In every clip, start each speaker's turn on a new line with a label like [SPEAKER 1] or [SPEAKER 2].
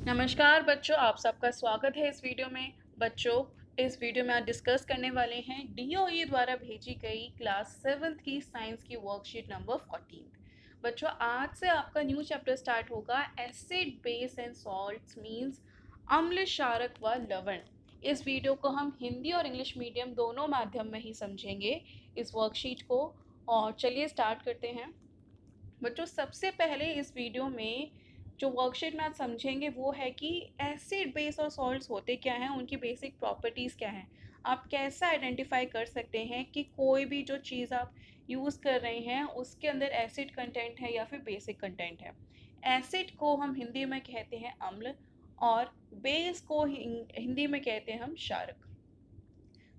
[SPEAKER 1] नमस्कार बच्चों, आप सबका स्वागत है इस वीडियो में। बच्चों, इस वीडियो में आज डिस्कस करने वाले हैं डीओई द्वारा भेजी गई क्लास 7th की साइंस की वर्कशीट नंबर 14। बच्चों, आज से आपका न्यू चैप्टर स्टार्ट होगा acid base and salts means अम्ल, क्षारक व लवण। इस वीडियो को हम हिंदी और इंग्लिश मीडियम दोनों माध्यम में ही समझेंगे इस वर्कशीट को। और चलिए स्टार्ट करते हैं। बच्चों, सबसे पहले इस वीडियो में जो वर्कशीट में आज समझेंगे वो है कि एसिड बेस और सॉल्ट्स होते क्या हैं, उनकी बेसिक प्रॉपर्टीज़ क्या हैं। आप कैसे आइडेंटिफाई कर सकते हैं कि कोई भी जो चीज़ आप यूज़ कर रहे हैं उसके अंदर एसिड कंटेंट है या फिर बेसिक कंटेंट है। एसिड को हम हिंदी में कहते हैं अम्ल और बेस को हिंदी में कहते हैं हम क्षारक।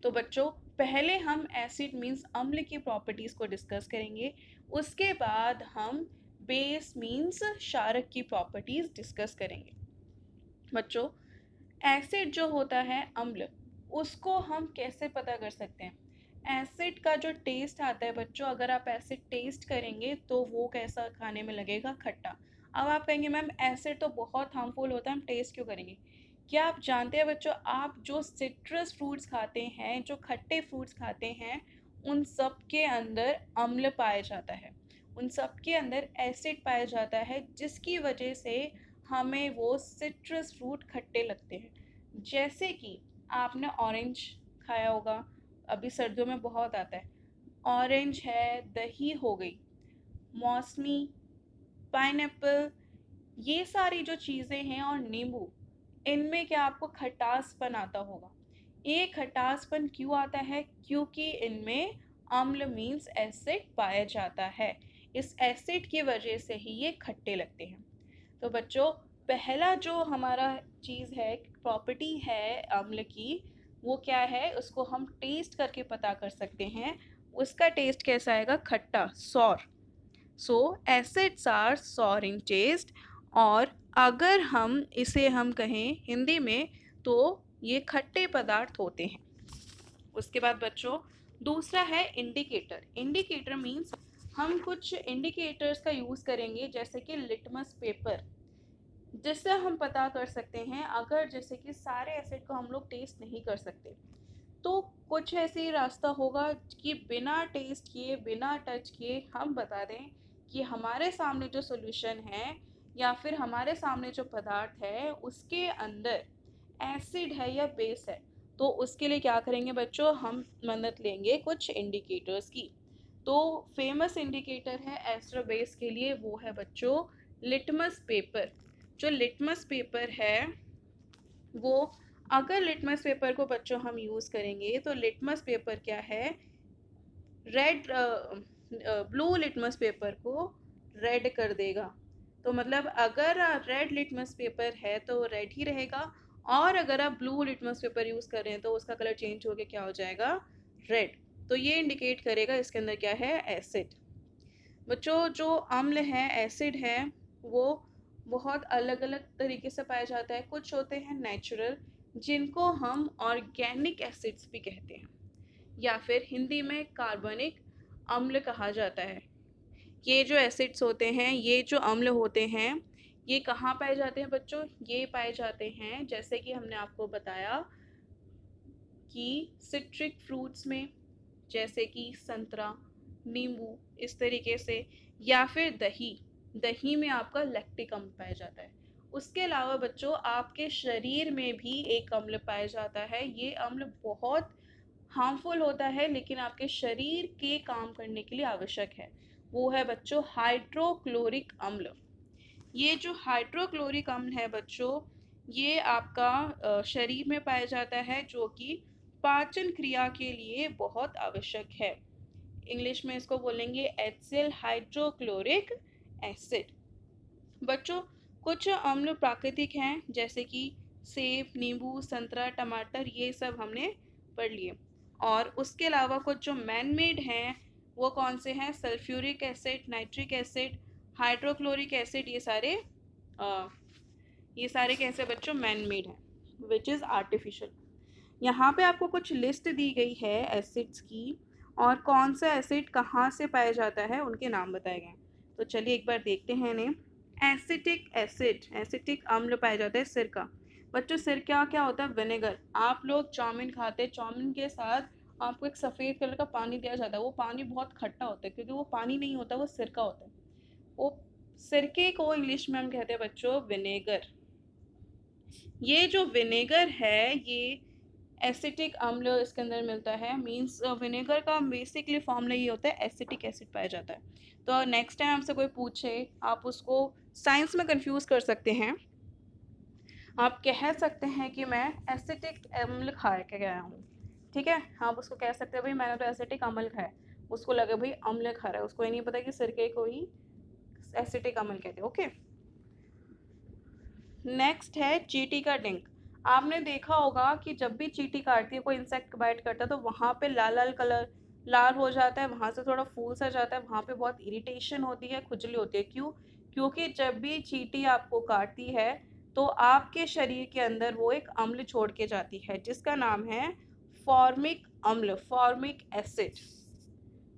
[SPEAKER 1] तो बच्चों, पहले हम एसिड मीन्स अम्ल की प्रॉपर्टीज़ को डिस्कस करेंगे, उसके बाद हम बेस मीन्स क्षारक की प्रॉपर्टीज़ डिस्कस करेंगे। बच्चों, एसिड जो होता है अम्ल, उसको हम कैसे पता कर सकते हैं? एसिड का जो टेस्ट आता है बच्चों, अगर आप एसिड टेस्ट करेंगे तो वो कैसा खाने में लगेगा? खट्टा। अब आप कहेंगे मैम एसिड तो बहुत हार्मफुल होता है, हम टेस्ट क्यों करेंगे? क्या आप जानते हैं बच्चों, आप जो सिट्रस फ्रूट्स खाते हैं, जो खट्टे फ्रूट्स खाते हैं, उन सब के अंदर अम्ल पाया जाता है, उन सब के अंदर एसिड पाया जाता है, जिसकी वजह से हमें वो सिट्रस फ्रूट खट्टे लगते हैं। जैसे कि आपने ऑरेंज खाया होगा, अभी सर्दियों में बहुत आता है। ऑरेंज है, दही हो गई, मौसमी, पाइनएप्पल, ये सारी जो चीज़ें हैं और नींबू, इनमें क्या आपको खटासपन आता होगा। ये खटासपन क्यों आता है? क्योंकि इनमें अम्ल मीन्स एसिड पाया जाता है। इस एसिड की वजह से ही ये खट्टे लगते हैं। तो बच्चों, पहला जो हमारा चीज़ है, प्रॉपर्टी है अम्ल की, वो क्या है? उसको हम टेस्ट करके पता कर सकते हैं। उसका टेस्ट कैसा आएगा? खट्टा, sour. So acids are sour in taste. और अगर हम इसे हम कहें हिंदी में तो ये खट्टे पदार्थ होते हैं। उसके बाद बच्चों, दूसरा है इंडिकेटर। इंडिकेटर मीन्स हम कुछ इंडिकेटर्स का यूज़ करेंगे, जैसे कि लिटमस पेपर, जिससे हम पता कर सकते हैं। अगर जैसे कि सारे एसिड को हम लोग टेस्ट नहीं कर सकते, तो कुछ ऐसे रास्ता होगा कि बिना टेस्ट किए, बिना टच किए हम बता दें कि हमारे सामने जो सॉल्यूशन है या फिर हमारे सामने जो पदार्थ है उसके अंदर एसिड है या बेस है। तो उसके लिए क्या करेंगे बच्चों? हम मदद लेंगे कुछ इंडिकेटर्स की। तो फेमस इंडिकेटर है एस्टर बेस के लिए, वो है बच्चों लिटमस पेपर। जो लिटमस पेपर है वो, अगर लिटमस पेपर को बच्चों हम यूज़ करेंगे तो लिटमस पेपर क्या है? रेड, ब्लू लिटमस पेपर को रेड कर देगा। तो मतलब अगर रेड लिटमस पेपर है तो रेड ही रहेगा, और अगर आप ब्लू लिटमस पेपर यूज़ कर रहे हैं तो उसका कलर चेंज होकर क्या हो जाएगा? रेड। तो ये इंडिकेट करेगा इसके अंदर क्या है? एसिड। बच्चों, जो अम्ल है, एसिड है, वो बहुत अलग अलग तरीके से पाया जाता है। कुछ होते हैं नेचुरल, जिनको हम ऑर्गेनिक एसिड्स भी कहते हैं, या फिर हिंदी में कार्बनिक अम्ल कहा जाता है। ये जो एसिड्स होते हैं, ये जो अम्ल होते हैं, ये कहाँ पाए जाते हैं बच्चों? ये पाए जाते हैं, जैसे कि हमने आपको बताया, कि सिट्रिक फ्रूट्स में, जैसे कि संतरा, नींबू, इस तरीके से, या फिर दही। दही में आपका लैक्टिक अम्ल पाया जाता है। उसके अलावा बच्चों, आपके शरीर में भी एक अम्ल पाया जाता है। ये अम्ल बहुत हार्मफुल होता है लेकिन आपके शरीर के काम करने के लिए आवश्यक है। वो है बच्चों हाइड्रोक्लोरिक अम्ल। ये जो हाइड्रोक्लोरिक अम्ल है बच्चों, ये आपका शरीर में पाया जाता है, जो कि पाचन क्रिया के लिए बहुत आवश्यक है। इंग्लिश में इसको बोलेंगे एचिल हाइड्रोक्लोरिक एसिड। बच्चों, कुछ अम्ल प्राकृतिक हैं, जैसे कि सेब, नींबू, संतरा, टमाटर, ये सब हमने पढ़ लिए। और उसके अलावा कुछ जो मैन मेड हैं, वो कौन से हैं? Sulphuric acid, nitric acid, hydrochloric acid, ये सारे कैसे बच्चों? मैन मेड हैं, विच इज़ आर्टिफिशियल। यहाँ पे आपको कुछ लिस्ट दी गई है एसिड्स की, और कौन सा एसिड कहाँ से पाया जाता है उनके नाम बताए गए हैं। तो चलिए एक बार देखते हैं इन्हें। एसिटिक एसिड, एसिटिक अम्ल पाया जाता है सिरका। बच्चों सिरका क्या होता है? विनेगर। आप लोग चाउमीन खाते हैं, चाउमीन के साथ आपको एक सफ़ेद कलर का पानी दिया जाता है, वो पानी बहुत खट्टा होता है क्योंकि वो पानी नहीं होता, वो सिरका होता है। वो सिरके को इंग्लिश में हम कहते हैं बच्चों विनेगर। ये जो विनेगर है ये एसिटिक अम्ल इसके अंदर मिलता है। मींस विनेगर का बेसिकली फॉर्मूला ये होता है, एसिटिक एसिड पाया जाता है। तो नेक्स्ट टाइम आपसे कोई पूछे, आप उसको साइंस में कंफ्यूज कर सकते हैं। आप कह सकते हैं कि मैं एसिटिक अम्ल खा के गया हूँ, ठीक है। आप उसको कह सकते हैं भाई मैंने तो एसिटिक अम्ल खाया, उसको लगे भाई अम्ल खा रहा है, उसको ये नहीं पता कि सिरके को ही एसिटिक अम्ल कहते हैं। ओके, नेक्स्ट है चींटी का डिंक। आपने देखा होगा कि जब भी चींटी काटती है, कोई इंसेक्ट बाइट करता है, तो वहाँ पे लाल लाल कलर लाल हो जाता है, वहाँ से थोड़ा फूल सा जाता है, वहाँ पे बहुत इरिटेशन होती है, खुजली होती है। क्यों? क्योंकि जब भी चींटी आपको काटती है तो आपके शरीर के अंदर वो एक अम्ल छोड़ के जाती है जिसका नाम है फॉर्मिक अम्ल, फॉर्मिक एसिड।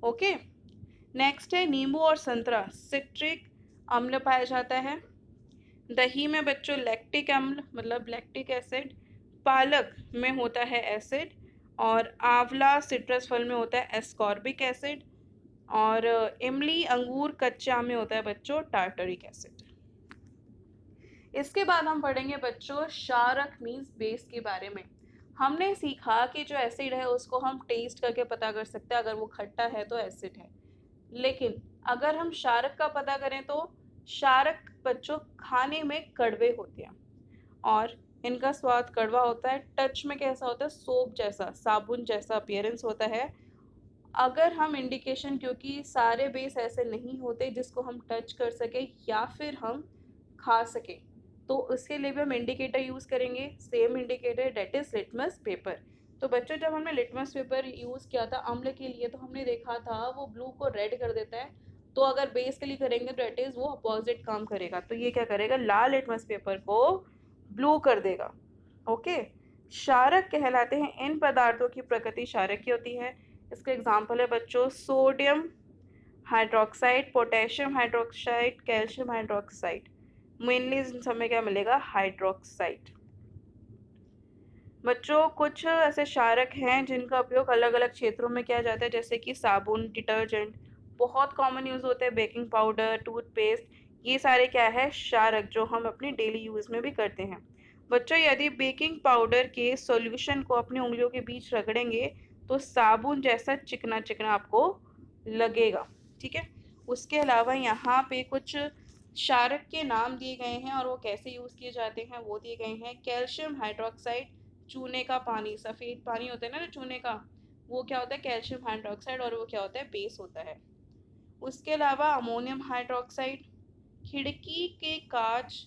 [SPEAKER 1] ओके, नेक्स्ट है नींबू और संतरा, सिट्रिक अम्ल पाया जाता है। दही में बच्चों लैक्टिक अम्ल मतलब लैक्टिक एसिड, पालक में होता है एसिड, और आंवला सिट्रस फल में होता है एस्कॉर्बिक एसिड, और इमली अंगूर कच्चे आम में होता है बच्चों टार्टरिक एसिड। इसके बाद हम पढ़ेंगे बच्चों क्षारक मीन्स बेस के बारे में। हमने सीखा कि जो एसिड है उसको हम टेस्ट करके पता कर सकते हैं, अगर वो खट्टा है तो एसिड है। लेकिन अगर हम क्षारक का पता करें तो क्षारक बच्चों खाने में कड़वे होते हैं और इनका स्वाद कड़वा होता है। टच में कैसा होता है? सोप जैसा, साबुन जैसा अपीयरेंस होता है। अगर हम इंडिकेशन, क्योंकि सारे बेस ऐसे नहीं होते जिसको हम टच कर सके या फिर हम खा सके, तो उसके लिए भी हम इंडिकेटर यूज़ करेंगे, same indicator that is litmus paper. तो बच्चों जब हमने लिटमस पेपर यूज़ किया था अम्ल के लिए तो हमने देखा था वो ब्लू को रेड कर देता है, तो अगर बेस के लिए करेंगे तो डेट इज़ वो अपोजिट काम करेगा। तो ये क्या करेगा? लाल लिटमस पेपर को ब्लू कर देगा। ओके, क्षारक कहलाते हैं इन पदार्थों की प्रकृति क्षारक की होती है। इसके एग्जाम्पल है बच्चों sodium hydroxide, potassium hydroxide, calcium hydroxide. Mainly इन सब में क्या मिलेगा? हाइड्रोक्साइड। बच्चों कुछ ऐसे क्षारक हैं जिनका उपयोग अलग अलग क्षेत्रों में किया जाता है, जैसे कि साबुन, डिटर्जेंट, बहुत कॉमन यूज़ होते हैं, बेकिंग पाउडर, टूथपेस्ट, ये सारे क्या है? क्षारक, जो हम अपनी डेली यूज़ में भी करते हैं। बच्चों यदि बेकिंग पाउडर के सॉल्यूशन को अपनी उंगलियों के बीच रगड़ेंगे तो साबुन जैसा चिकना चिकना आपको लगेगा, ठीक है। उसके अलावा यहाँ पे कुछ क्षारक के नाम दिए गए हैं और वो कैसे यूज़ किए जाते हैं वो दिए गए हैं। कैल्शियम हाइड्रोक्साइड, चूने का पानी, सफ़ेद पानी होता है ना जो चूने का, वो क्या होता है? कैल्शियम हाइड्रोक्साइड, और वो क्या होता है? बेस होता है। उसके अलावा अमोनियम हाइड्रोक्साइड, खिड़की के कांच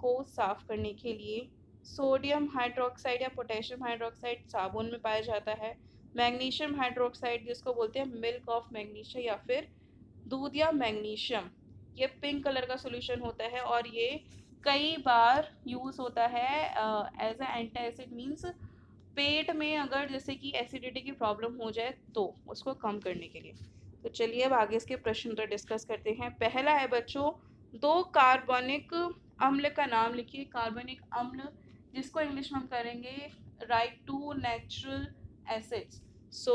[SPEAKER 1] को साफ करने के लिए। सोडियम हाइड्रोक्साइड या पोटेशियम हाइड्रोक्साइड साबुन में पाया जाता है। मैग्नीशियम हाइड्रोक्साइड जिसको बोलते हैं मिल्क ऑफ मैग्नीशिया या फिर दूध या मैग्नीशियम, ये पिंक कलर का सॉल्यूशन होता है और ये कई बार यूज़ होता है as a anti acid. Means पेट में अगर जैसे कि एसिडिटी की प्रॉब्लम हो जाए तो उसको कम करने के लिए। तो चलिए अब आगे इसके प्रश्न तो डिस्कस करते हैं। पहला है बच्चों, दो कार्बनिक अम्ल का नाम लिखिए। कार्बनिक अम्ल जिसको इंग्लिश में हम करेंगे write two natural acids. So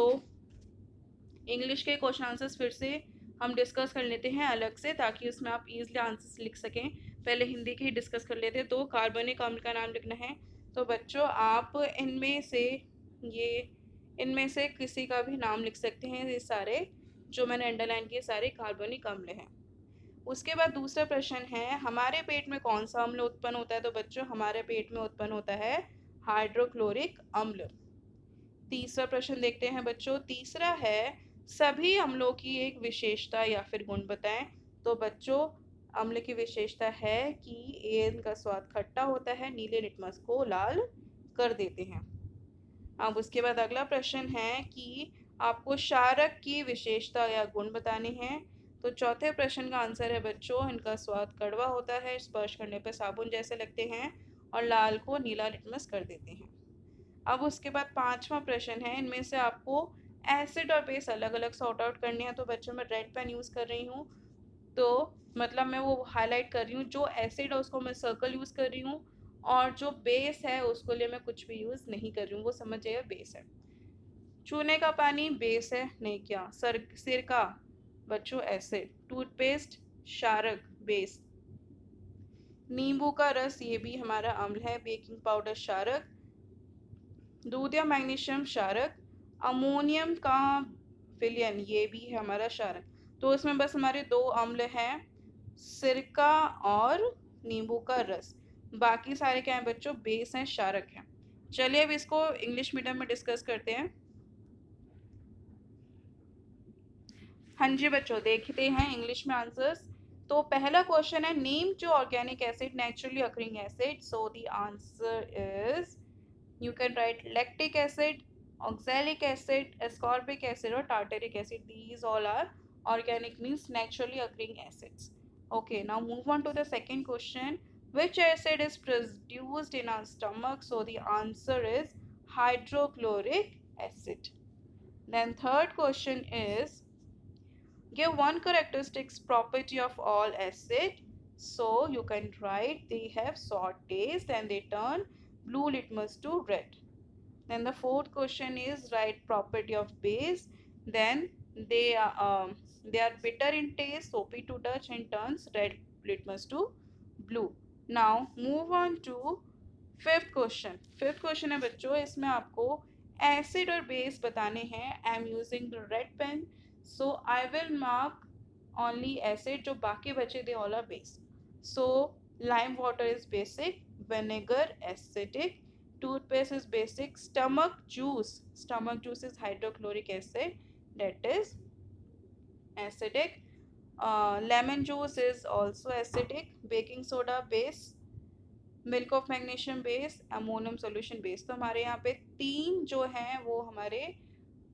[SPEAKER 1] English के क्वेश्चन आंसर्स फिर से हम डिस्कस कर लेते हैं अलग से, ताकि उसमें आप इजीली आंसर्स लिख सकें। पहले हिंदी के ही डिस्कस कर लेते हैं। तो कार्बनिक अम्ल का नाम लिखना है। तो बच्चों आप ये इनमें से किसी का भी नाम लिख सकते हैं। ये सारे जो मैंने अंडरलाइन किए सारे कार्बनिक अम्ल हैं। उसके बाद दूसरा प्रश्न है, हमारे पेट में कौन सा अम्ल उत्पन्न होता है? तो बच्चों हमारे पेट में उत्पन्न होता है हाइड्रोक्लोरिक अम्ल। तीसरा प्रश्न देखते हैं बच्चों। तीसरा है, सभी अम्लों की एक विशेषता या फिर गुण बताएं। तो बच्चों अम्ल की विशेषता है कि इनका स्वाद खट्टा होता है, नीले लिटमस को लाल कर देते हैं। अब उसके बाद अगला प्रश्न है कि आपको क्षारक की विशेषता या गुण बताने हैं। तो चौथे प्रश्न का आंसर है बच्चों, इनका स्वाद कड़वा होता है, स्पर्श करने पर साबुन जैसे लगते हैं और लाल को नीला लिटमस कर देते हैं। अब उसके बाद पांचवा प्रश्न है, इनमें से आपको एसिड और बेस अलग अलग सॉर्ट आउट करने हैं। तो बच्चों मैं रेड पेन यूज़ कर रही हूँ, तो मतलब मैं वो हाईलाइट कर रही हूँ, जो एसिड है उसको मैं सर्कल यूज़ कर रही हूँ, और जो बेस है उसको लिए मैं कुछ भी यूज़ नहीं कर रही हूँ, वो समझ जाइए बेस है। चूने का पानी बेस है, नहीं क्या। सिरका बच्चों एसिड। Toothpaste क्षारक base. नींबू का रस ये भी हमारा अम्ल है। बेकिंग पाउडर क्षारक। दूध या मैग्नीशियम क्षारक। अमोनियम का विलयन ये भी है हमारा क्षारक। तो इसमें बस हमारे दो अम्ल हैं, सिरका और नींबू का रस। बाकी सारे क्या हैं बच्चों, बेस हैं, क्षारक हैं। चलिए अब इसको इंग्लिश मीडियम में डिस्कस करते हैं। हाँ जी बच्चों, देखते हैं इंग्लिश में आंसर्स। तो पहला क्वेश्चन है, name two organic acid naturally occurring acid. So the answer is, you can write lactic acid, oxalic acid, ascorbic acid or tartaric acid. These all are organic, means naturally occurring acids. Okay, now move on to the second question. Which acid is produced in our stomach? So the answer is hydrochloric acid. Then third question is, give one characteristics property of all acid. So you can write they have sour taste and they turn blue litmus to red. Then the fourth question is, write property of base. Then they are bitter in taste, soapy to touch, and turns red litmus to blue. Now move on to fifth question. Fifth question है बच्चों, इसमें आपको acid और base बताने हैं। I am using the red pen, so I will mark only acid, जो बाकी बचे they all are base. So lime water is basic, vinegar acidic, toothpaste is basic, stomach juice is hydrochloric acid, that is acidic. Lemon juice is also acidic. Baking soda base, milk of magnesium base, ammonium solution base. तो हमारे यहाँ पे तीन जो हैं वो हमारे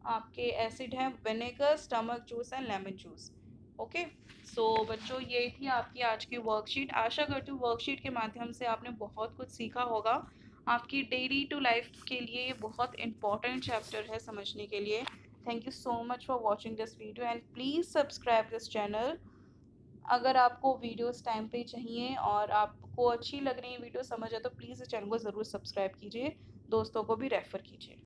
[SPEAKER 1] आपके एसिड हैं, vinegar, stomach juice and lemon juice. Okay, so बच्चों ये थी आपकी आज की वर्कशीट। आशा करती हूँ वर्कशीट के माध्यम से आपने बहुत कुछ सीखा होगा। आपकी डेली टू लाइफ के लिए ये बहुत इंपॉर्टेंट चैप्टर है समझने के लिए। Thank you so much for watching this video and please subscribe this channel. अगर आपको वीडियोस टाइम पे चाहिए और आपको अच्छी लग रही है वीडियो, समझ है, तो प्लीज़ इस चैनल को ज़रूर सब्सक्राइब कीजिए, दोस्तों को भी रेफ़र कीजिए।